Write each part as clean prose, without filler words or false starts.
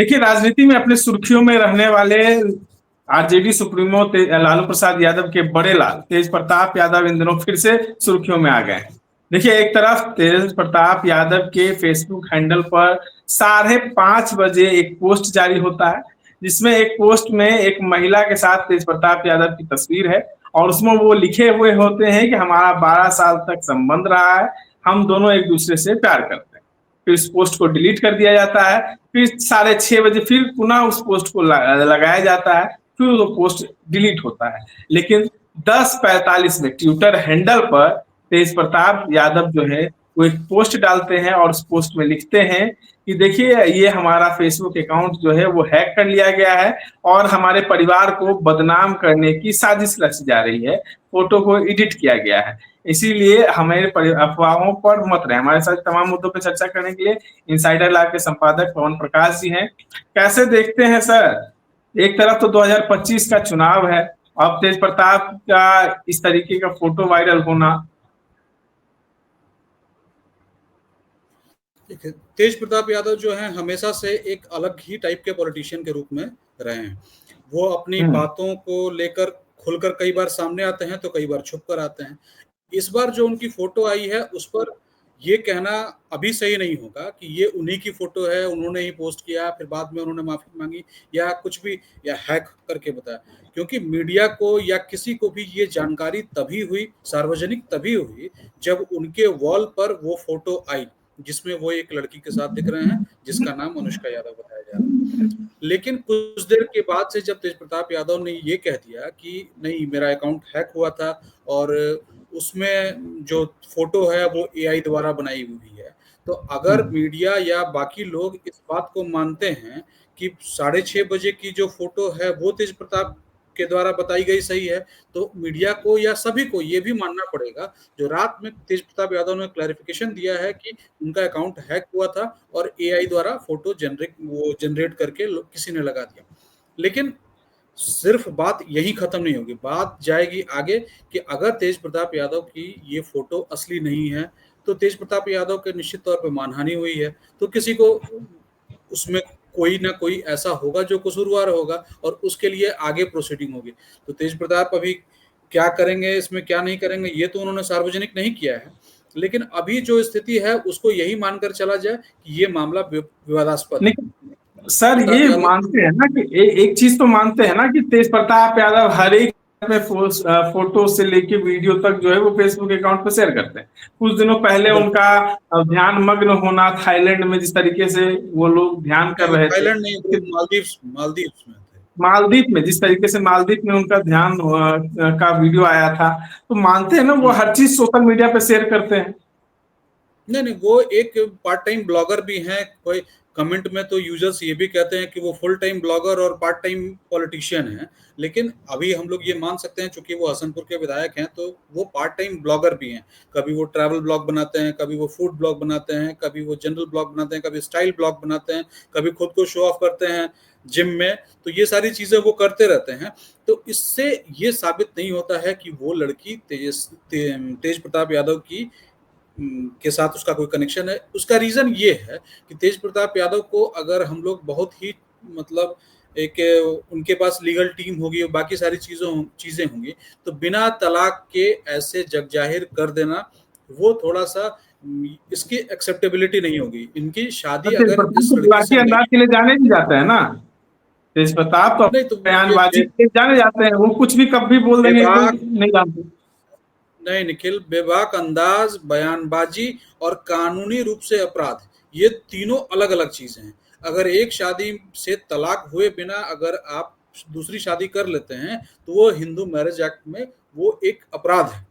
देखिए, राजनीति में अपने सुर्खियों में रहने वाले आरजेडी सुप्रीमो लालू प्रसाद यादव के बड़े लाल तेज प्रताप यादव इन दिनों फिर से सुर्खियों में आ गए हैं। देखिए, एक तरफ तेज प्रताप यादव के फेसबुक हैंडल पर 5:30 बजे एक पोस्ट जारी होता है, जिसमें एक पोस्ट में एक महिला के साथ तेज प्रताप यादव की तस्वीर है और उसमें वो लिखे हुए होते हैं कि हमारा 12 साल तक संबंध रहा है, हम दोनों एक दूसरे से प्यार करते हैं। फिर इस पोस्ट को डिलीट कर दिया जाता है। फिर 6:30 बजे फिर पुनः उस पोस्ट को लगाया जाता है, फिर वो पोस्ट डिलीट होता है। लेकिन 10:45 में ट्विटर हैंडल पर तेज प्रताप यादव जो है वो एक पोस्ट डालते हैं और उस पोस्ट में लिखते हैं कि देखिए, ये हमारा फेसबुक अकाउंट जो है वो हैक कर लिया गया है और हमारे परिवार को बदनाम करने की साजिश रची जा रही है, फोटो को एडिट किया गया है, इसीलिए हमें अफवाहों पर मत रहे। हमारे साथ तमाम मुद्दों पर चर्चा करने के लिए इनसाइडर लाइव के संपादक पवन प्रकाश जी हैं। कैसे देखते हैं सर, एक तरफ तो 2025 का चुनाव है, अब तेज प्रताप का इस तरीके का फोटो वायरल होना। तेज प्रताप यादव जो है हमेशा से एक अलग ही टाइप के पॉलिटिशियन के रूप में रहे हैं। वो अपनी बातों को लेकर खुलकर कई बार सामने आते हैं तो कई बार छुप कर आते हैं। इस बार जो उनकी फोटो आई है उस पर ये कहना अभी सही नहीं होगा कि ये उन्हीं की फोटो है, उन्होंने ही पोस्ट किया, फिर बाद में उन्होंने माफी मांगी या कुछ भी, या हैक करके बताया। क्योंकि मीडिया को या किसी को भी ये जानकारी तभी हुई, सार्वजनिक तभी हुई, जब उनके वॉल पर वो फोटो आई जिसमें वो एक लड़की के साथ दिख रहे हैं जिसका नाम अनुष्का यादव बताया जा रहा है। लेकिन कुछ देर के बाद से जब तेज प्रताप यादव ने ये कह दिया कि नहीं, मेरा अकाउंट हैक हुआ था और उसमें जो फोटो है वो एआई द्वारा बनाई हुई है, तो अगर मीडिया या बाकी लोग इस बात को मानते हैं कि 6:30 बजे की जो फोटो है वो तेज प्रताप के द्वारा बताई गई सही है, तो मीडिया को या सभी को ये भी मानना पड़ेगा जो रात में तेज प्रताप यादव ने क्लैरिफिकेशन दिया है कि उनका अकाउंट हैक हुआ था और एआई द्वारा फोटो जनरेट करके किसी ने लगा दिया। लेकिन सिर्फ बात यही खत्म नहीं होगी, बात जाएगी आगे कि अगर तेज प्रताप यादव की ये फोटो असली नहीं है तो तेज प्रताप यादव के निश्चित तौर पर मानहानि हुई है, तो किसी को उसमें कोई ना कोई ऐसा होगा जो कसूरवार होगा और उसके लिए आगे प्रोसीडिंग होगी। तो तेज प्रताप अभी क्या करेंगे, इसमें क्या नहीं करेंगे, ये तो उन्होंने सार्वजनिक नहीं किया है, लेकिन अभी जो स्थिति है उसको यही मानकर चला जाए कि ये मामला विवादास्पद है। सर ये मानते हैं ना कि एक चीज तो मानते हैं ना कि तेज प्रताप यादव हर एक में फोटो से लेके वीडियो तक जो है वो फेसबुक अकाउंट पर शेयर करते हैं। कुछ दिनों पहले उनका ध्यान मग्न होना थाईलैंड में, जिस तरीके से वो लोग ध्यान कर रहे थे, थाईलैंड नहीं, मालदीव में जिस तरीके से मालदीव में उनका ध्यान का वीडियो आया था, तो मानते हैं ना वो हर चीज सोशल मीडिया पे शेयर करते हैं। नहीं, वो एक पार्ट टाइम ब्लॉगर भी हैं। कोई कमेंट में तो यूजर्स ये भी कहते हैं कि वो फुल टाइम ब्लॉगर और पार्ट टाइम पॉलिटिशियन हैं, लेकिन अभी हम लोग ये मान सकते हैं चूंकि वो हसनपुर के विधायक हैं तो वो पार्ट टाइम ब्लॉगर भी हैं। कभी वो ट्रैवल ब्लॉग बनाते हैं, कभी वो फूड ब्लॉग बनाते हैं, कभी वो जनरल ब्लॉग बनाते हैं, कभी स्टाइल ब्लॉग बनाते हैं, कभी खुद को शो ऑफ करते हैं जिम में, तो ये सारी चीजें वो करते रहते हैं। तो इससे ये साबित नहीं होता है कि वो लड़की तेज प्रताप यादव की के साथ उसका कोई कनेक्शन है। उसका रीजन ये है कि तेज प्रताप यादव को अगर हम लोग बहुत ही मतलब एक उनके पास लीगल टीम होगी और बाकी सारी चीजें होंगी, तो बिना तलाक के ऐसे जग जाहिर कर देना वो थोड़ा सा इसकी एक्सेप्टेबिलिटी नहीं होगी। इनकी शादी अगर इस लड़की से अंदाज के लिए जाने नहीं जाते हैं ना, तेज प्रताप तो बयानबाजी के जाने जाते हैं, वो कुछ भी कब भी बोल देंगे, नहीं जानते। नहीं निखिल, बेबाक अंदाज, बयानबाजी और कानूनी रूप से अपराध, ये तीनों अलग अलग चीजें हैं। अगर एक शादी से तलाक हुए बिना अगर आप दूसरी शादी कर लेते हैं तो वो हिंदू मैरिज एक्ट में वो एक अपराध है,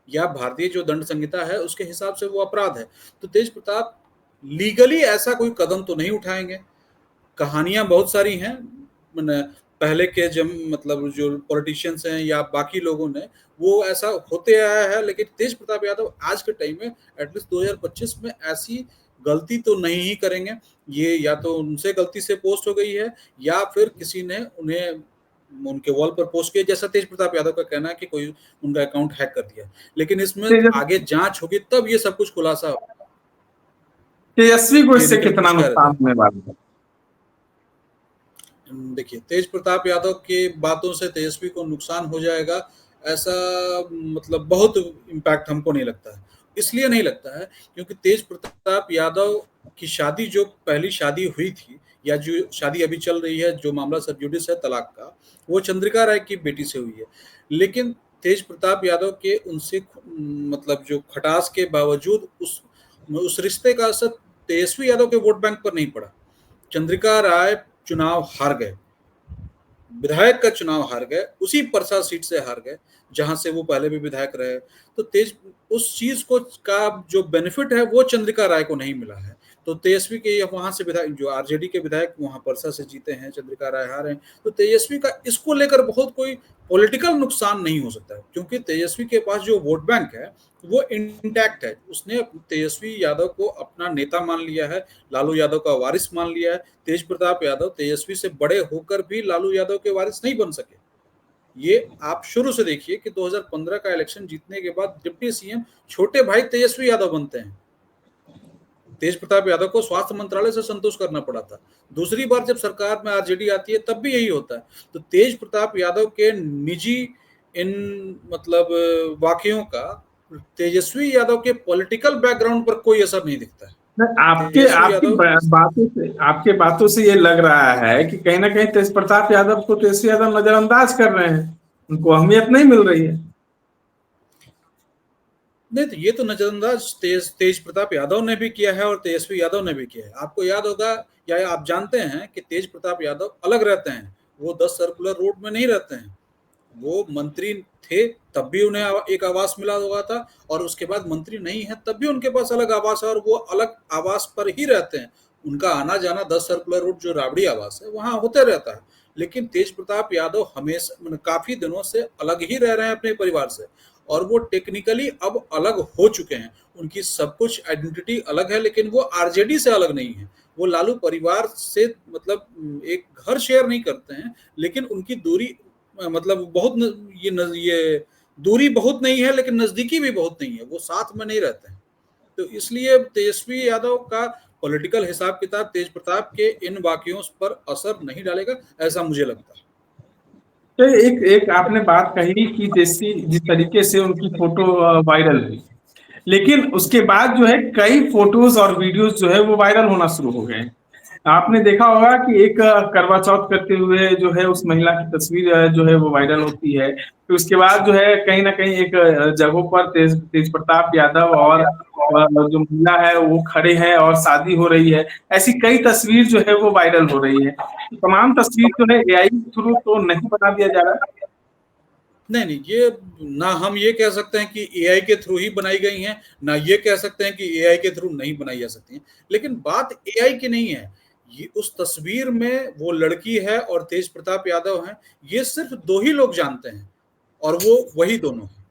या भारतीय जो दंड संहिता है उसके हिसाब से वो अपराध है। तो तेज प्रताप लीगली ऐसा कोई कदम तो नहीं उठाएंगे। कहानियां बहुत सारी हैं, पहले के जब मतलब जो पॉलिटिशियंस हैं या बाकी लोगों ने वो ऐसा होते आया है, लेकिन तेज प्रताप यादव आज के टाइम में एटलीस्ट 2025 में ऐसी गलती तो नहीं ही करेंगे। ये या तो उनसे गलती से पोस्ट हो गई है या फिर किसी ने उन्हें उनके वॉल पर पोस्ट किया, जैसा तेज प्रताप यादव का कहना है कि कोई उनका अकाउंट हैक कर दिया। लेकिन इसमें आगे जांच होगी तब ये सब कुछ खुलासा होगा। तेजस्वी को इससे कितना नुकसान होने वाला है? देखिए, तेज प्रताप यादव के बातों से तेजस्वी को नुकसान हो जाएगा, ऐसा मतलब बहुत इम्पैक्ट हमको नहीं लगता है। इसलिए नहीं लगता है क्योंकि तेज प्रताप यादव की शादी, जो पहली शादी हुई थी या जो शादी अभी चल रही है, जो मामला सब जुडिस है तलाक का, वो चंद्रिका राय की बेटी से हुई है। लेकिन तेज प्रताप यादव के उनसे मतलब जो खटास के बावजूद उस रिश्ते का असर तेजस्वी यादव के वोट बैंक पर नहीं पड़ा। चंद्रिका राय चुनाव हार गए, विधायक का चुनाव हार गए, उसी परसा सीट से हार गए जहां से वो पहले भी विधायक रहे। तो तेज उस चीज को का जो बेनिफिट है वो चंद्रिका राय को नहीं मिला है। तो तेजस्वी के वहां से विधायक, जो आरजेडी के विधायक वहां परसा से जीते हैं, चंद्रिका राय हारे हैं, तो तेजस्वी का इसको लेकर बहुत कोई पॉलिटिकल नुकसान नहीं हो सकता है, क्योंकि तेजस्वी के पास जो वोट बैंक है वो इंटैक्ट है। उसने तेजस्वी यादव को अपना नेता मान लिया है, लालू यादव का वारिस मान लिया है। तेज प्रताप यादव तेजस्वी से बड़े होकर भी लालू यादव के वारिस नहीं बन सके। ये आप शुरू से देखिए कि 2015 का इलेक्शन जीतने के बाद डिप्टी सीएम छोटे भाई तेजस्वी यादव बनते हैं। तेज प्रताप यादव को स्वास्थ्य मंत्रालय से संतोष करना पड़ा था। दूसरी बार जब सरकार में आरजेडी आती है तब भी यही होता है। तो तेज प्रताप यादव के निजी इन मतलब वाकयों का तेजस्वी यादव के पॉलिटिकल बैकग्राउंड पर कोई असर नहीं दिखता है। आपके तेजस्वी आपकी यादव आपके बातों से ये लग रहा है कि कहीं ना कहीं तेज प्रताप यादव को तेजस्वी यादव नजरअंदाज कर रहे हैं, उनको अहमियत नहीं मिल रही है। नहीं, तो ये तो नजरअंदाज तेज प्रताप यादव ने भी किया है और तेजस्वी यादव ने भी किया है। आपको याद होगा या आप जानते हैं कि तेज प्रताप यादव अलग रहते हैं, वो 10 सर्कुलर रोड में नहीं रहते हैं। वो मंत्री थे तब भी उन्हें एक आवास मिला हुआ था, और उसके बाद मंत्री नहीं है तब भी उनके पास अलग आवास है और वो अलग आवास पर ही रहते हैं। उनका आना जाना 10 सर्कुलर रोड जो राबड़ी आवास है वहां होते रहता है। लेकिन तेज प्रताप यादव हमेशा काफी दिनों से अलग ही रह रहे हैं अपने परिवार से, और वो टेक्निकली अब अलग हो चुके हैं। उनकी सब कुछ आइडेंटिटी अलग है, लेकिन वो आरजेडी से अलग नहीं है। वो लालू परिवार से मतलब एक घर शेयर नहीं करते हैं, लेकिन उनकी दूरी मतलब बहुत ये दूरी बहुत नहीं है, लेकिन नजदीकी भी बहुत नहीं है। वो साथ में नहीं रहते हैं। तो इसलिए तेजस्वी यादव का पॉलिटिकल हिसाब किताब तेज प्रताप के इन वाकयों पर असर नहीं डालेगा, ऐसा मुझे लगता है। तो एक एक आपने बात कही कि जैसी जिस तरीके से उनकी फोटो वायरल हुई, लेकिन उसके बाद जो है कई फोटोज और वीडियोस जो है वो वायरल होना शुरू हो गए। आपने देखा होगा कि एक करवा चौथ करते हुए जो है उस महिला की तस्वीर जो है वो वायरल होती है। तो उसके बाद जो है कहीं ना कहीं एक जगहों पर तेज प्रताप यादव और जो महिला है वो खड़े हैं और शादी हो रही है। ऐसी कई तस्वीर जो है वो वायरल हो रही है। तो तमाम तस्वीर जो है एआई के थ्रू तो नहीं बना दिया जा रहा। नहीं नहीं, ये ना हम ये कह सकते हैं कि एआई के थ्रू ही बनाई गई हैं, ना ये कह सकते हैं कि एआई के थ्रू नहीं बनाई जा सकती हैं। लेकिन बात एआई की नहीं है। ये उस तस्वीर में वो लड़की है और तेज प्रताप यादव हैं, ये सिर्फ दो ही लोग जानते हैं, और वो वही दोनों हैं।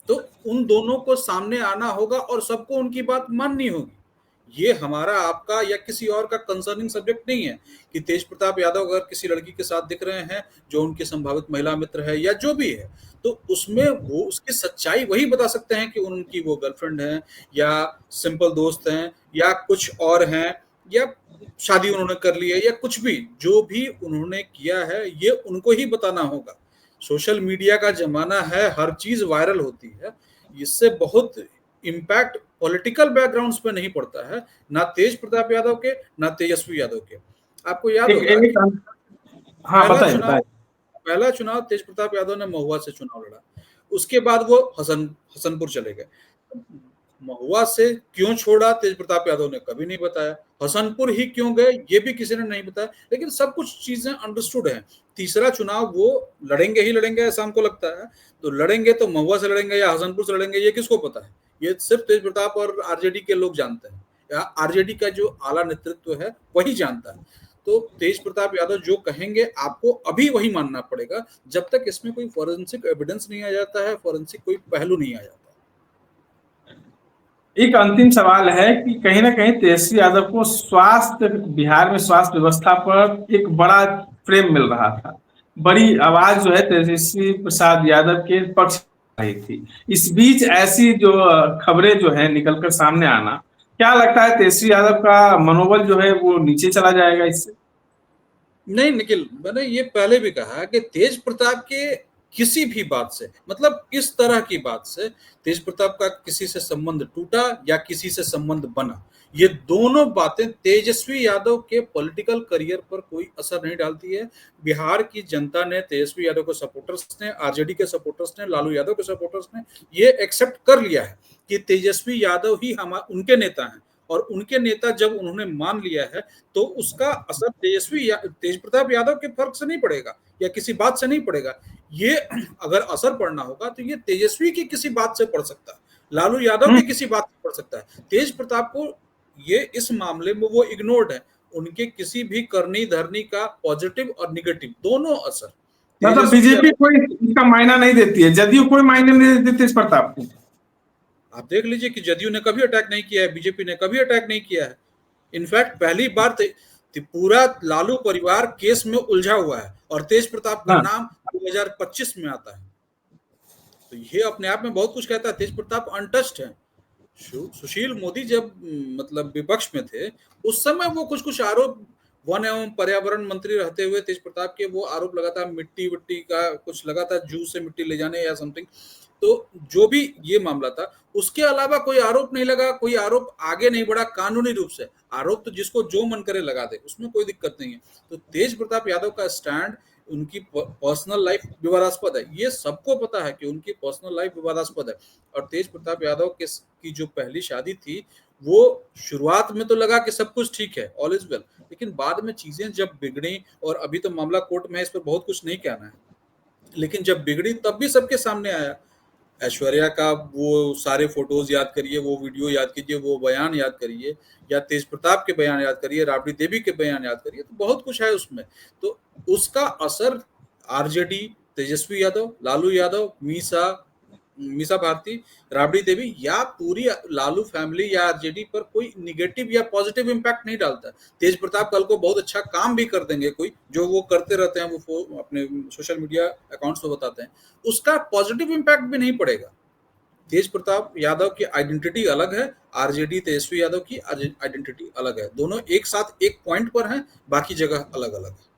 तो उन दोनों को सामने आना होगा और सबको उनकी बात माननी होगी। ये हमारा आपका या किसी और का कंसर्निंग सब्जेक्ट नहीं है कि तेज प्रताप यादव अगर किसी लड़की के साथ दिख रहे हैं जो उनकी संभावित महिला मित्र है या जो भी है, तो उसमें वो उसकी सच्चाई वही बता सकते हैं कि उनकी वो गर्लफ्रेंड है या सिंपल दोस्त हैं या कुछ और हैं या शादी उन्होंने कर ली है या कुछ भी, जो भी उन्होंने किया है ये उनको ही बताना होगा। सोशल मीडिया का जमाना है, हर चीज वायरल होती है। इससे बहुत इम्पैक्ट पॉलिटिकल बैकग्राउंड्स पे नहीं पड़ता है, ना तेज प्रताप यादव के ना तेजस्वी यादव के। आपको याद एक, होगा एक, कि हाँ पहला बताइए चुनाव बताइए। पहला चुनाव तेज प्रताप यादव ने महुआ से चुनाव लड़ा। उसके बाद वो हसनपुर चले गए। महुआ से क्यों छोड़ा तेज प्रताप यादव ने कभी नहीं बताया। हसनपुर ही क्यों गए ये भी किसी ने नहीं बताया। लेकिन सब कुछ चीजें अंडरस्टूड है। तीसरा चुनाव वो लड़ेंगे ही लड़ेंगे ऐसा हमको लगता है। तो लड़ेंगे तो महुआ से लड़ेंगे या हसनपुर से लड़ेंगे ये किसको पता है। ये सिर्फ तेज प्रताप और आरजेडी के लोग जानते हैं, या आरजेडी का जो आला नेतृत्व है वही जानता है। तो तेज प्रताप यादव जो कहेंगे आपको अभी वही मानना पड़ेगा, जब तक इसमें कोई फॉरेंसिक एविडेंस नहीं आ जाता है, फॉरेंसिक कोई पहलू नहीं आ जाता। एक अंतिम सवाल है कि कहीं ना कहीं तेजस्वी यादव को स्वास्थ्य बिहार में स्वास्थ्य व्यवस्था पर एक बड़ा फ्रेम मिल रहा था, बड़ी आवाज जो है तेजस्वी प्रसाद यादव के पक्ष में रही थी। इस बीच ऐसी जो खबरें जो है निकलकर सामने आना, क्या लगता है तेजस्वी यादव का मनोबल जो है वो नीचे चला जाएगा इससे? नहीं निखिल, मैंने ये पहले भी कहा कि तेज प्रताप के किसी भी बात से, मतलब इस तरह की बात से तेज प्रताप का किसी से संबंध टूटा या किसी से संबंध बना, ये दोनों बातें तेजस्वी यादव के पॉलिटिकल करियर पर कोई असर नहीं डालती है। बिहार की जनता ने, तेजस्वी यादव के सपोर्टर्स ने, आरजेडी के सपोर्टर्स ने, लालू यादव के सपोर्टर्स ने ये एक्सेप्ट कर लिया है कि तेजस्वी यादव ही उनके नेता हैं, और उनके नेता जब उन्होंने मान लिया है तो उसका असर तेज प्रताप यादव के फर्क से नहीं पड़ेगा या किसी बात से नहीं पड़ेगा। ये अगर असर पड़ना होगा तो ये तेजस्वी की किसी बात से पड़ सकता है, लालू यादव की किसी बात से पड़ सकता है। तेज प्रताप को ये इस मामले में वो इग्नोर्ड है, उनके किसी भी करनी धरनी का पॉजिटिव और निगेटिव दोनों असर मतलब बीजेपी कोई इसका मायना नहीं देती है, जदयू कोई मायने नहीं देती तेज प्रताप को। आप देख लीजिए कि जदयू ने कभी अटैक नहीं किया है, बीजेपी ने कभी अटैक नहीं किया है। इनफैक्ट पहली बार पूरा लालू परिवार केस में उलझा हुआ है और तेज प्रताप का नाम 2025 में आता है, तो ये अपने आप में बहुत कुछ कहता है। तेज प्रताप अनटच्ड है। सुशील मोदी जब मतलब विपक्ष में थे उस समय वो कुछ आरोप, वन एवं पर्यावरण मंत्री रहते हुए तेज प्रताप के वो आरोप लगा था, मिट्टी विट्टी का कुछ लगा था, जू से मिट्टी ले जाने या समथिंग। तो जो भी ये मामला था, उसके अलावा कोई आरोप नहीं लगा, कोई आरोप आगे नहीं बढ़ा कानूनी रूप से। आरोप तो जिसको जो मन करे लगा दे, उसमें कोई दिक्कत नहीं है। तो तेज प्रताप यादव का स्टैंड, उनकी पर्सनल लाइफ विवादास्पद है, ये सबको पता है कि उनकी पर्सनल लाइफ विवादास्पद है। और तेज प्रताप यादव की जो पहली शादी थी, वो शुरुआत में तो लगा कि सब कुछ ठीक है, ऑल इज वेल, लेकिन बाद में चीजें जब बिगड़ी, और अभी तो मामला कोर्ट में है, इस पर बहुत कुछ नहीं कहना है, लेकिन जब बिगड़ी तब भी सबके सामने आया। ऐश्वर्या का वो सारे फोटोज याद करिए, वो वीडियो याद कीजिए, वो बयान याद करिए, या तेज प्रताप के बयान याद करिए, राबड़ी देवी के बयान याद करिए, तो बहुत कुछ है उसमें। तो उसका असर आरजेडी, तेजस्वी यादव, लालू यादव, मीसा भारती, राबड़ी देवी या पूरी लालू फैमिली या आरजेडी पर कोई निगेटिव या पॉजिटिव इंपैक्ट नहीं डालता। तेज प्रताप कल को बहुत अच्छा काम भी कर देंगे, कोई जो वो करते रहते हैं, वो अपने सोशल मीडिया अकाउंट्स पर बताते हैं, उसका पॉजिटिव इंपैक्ट भी नहीं पड़ेगा। तेज प्रताप यादव की आइडेंटिटी अलग है, आरजेडी तेजस्वी यादव की आइडेंटिटी अलग है, दोनों एक साथ एक पॉइंट पर हैं, बाकी जगह अलग अलग है।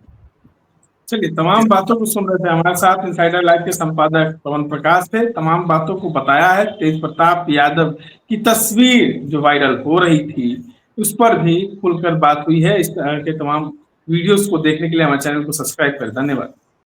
चलिए, तमाम बातों को सुन रहे थे, हमारे साथ इनसाइडर लाइव के संपादक पवन प्रकाश थे। तमाम बातों को बताया है। तेज प्रताप यादव की तस्वीर जो वायरल हो रही थी, उस पर भी खुलकर बात हुई है। इस तरह के तमाम वीडियोस को देखने के लिए हमारे चैनल को सब्सक्राइब करें। धन्यवाद।